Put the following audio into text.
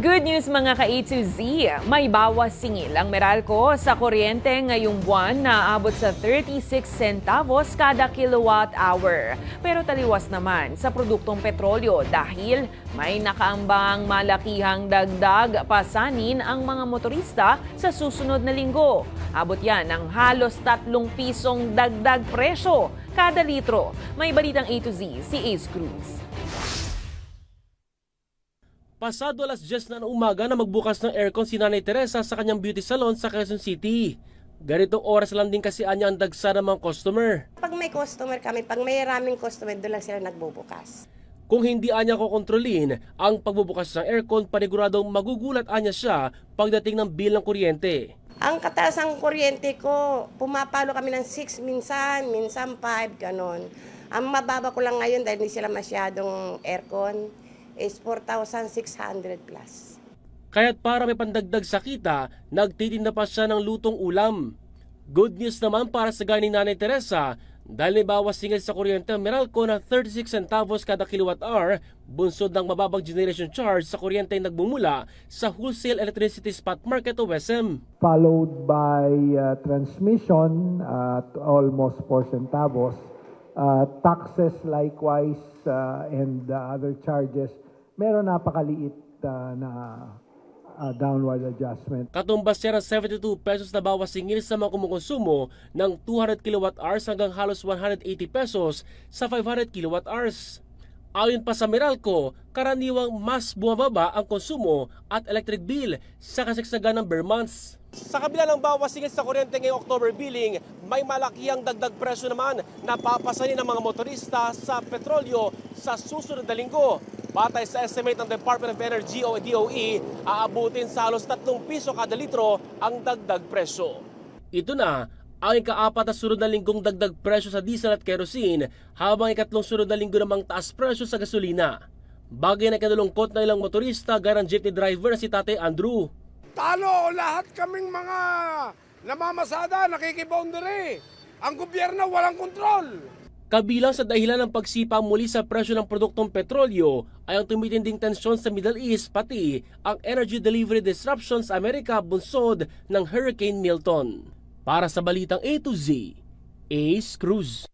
Good news mga ka-A to Z, may bawas singil ang Meralco sa kuryente ngayong buwan na abot sa 36 centavos kada kilowatt hour. Pero taliwas naman sa produktong petrolyo dahil may nakaambang malakihang dagdag pasanin ang mga motorista sa susunod na linggo. Abot yan ng halos 3 pisong dagdag presyo kada litro. May balitang A to Z si Ace Cruz. Pasado alas 10 na ng umaga na magbukas ng aircon si Nanay Teresa sa kanyang beauty salon sa Quezon City. Ganitong oras lang din kasi anya ang dagsa ng mga customer. Pag may customer kami, pag may maraming customer, doon lang sila nagbubukas. Kung hindi anya ko kontrolin ang pagbubukas ng aircon, paniguradong magugulat anya siya pagdating ng bill ng kuryente. Ang kataas ng kuryente ko, pumapalo kami ng 6 minsan 5, ganon. Ang mababa ko lang ngayon dahil hindi sila masyadong aircon is 4,600 plus. Kaya't para may pandagdag sa kita, nagtitinda pa siya ng lutong ulam. Good news naman para sa gani Nanay Teresa dahil may bawas singil sa kuryente ang Meralco na 36 centavos kada kilowatt hour, bunsod ng mababang generation charge sa kuryente ay nagbumula sa Wholesale Electricity Spot Market o WESM. Followed by transmission at almost 4 centavos. Taxes likewise and other charges, meron napakaliit na downward adjustment. Katumbas siya ng 72 pesos na bawas singil sa mga kumukonsumo ng 200 kilowatt hours hanggang halos 180 pesos sa 500 kilowatt hours. Ayon pa sa Meralco, karaniwang mas bumababa ang konsumo at electric bill sa kasagsagan ng bare months. Sa kabila ng bawas singil sa kuryente ngayong October billing, may malakihang dagdag presyo naman na papasanin ng mga motorista sa petrolyo sa susunod na linggo. Batay sa estimate ng Department of Energy o DOE, aabutin sa halos 3 piso kada litro ang dagdag presyo. Ito na ang ika-4 na sunod na linggong dagdag presyo sa diesel at kerosene, habang ikatlong sunod na linggo namang taas presyo sa gasolina. Bagay na kinalungkot na ilang motorista gaya ng jeepney driver na si Tatay Andrew. Talo lahat kaming mga namamasada, nakikiboundary. Ang gobyerno walang kontrol. Kabilang sa dahilan ng pagsipa muli sa presyo ng produktong petrolyo ay ang tumitinding tensyon sa Middle East pati ang energy delivery disruption sa Amerika bunsod ng Hurricane Milton. Para sa Balitang A to Z, Ace Cruz.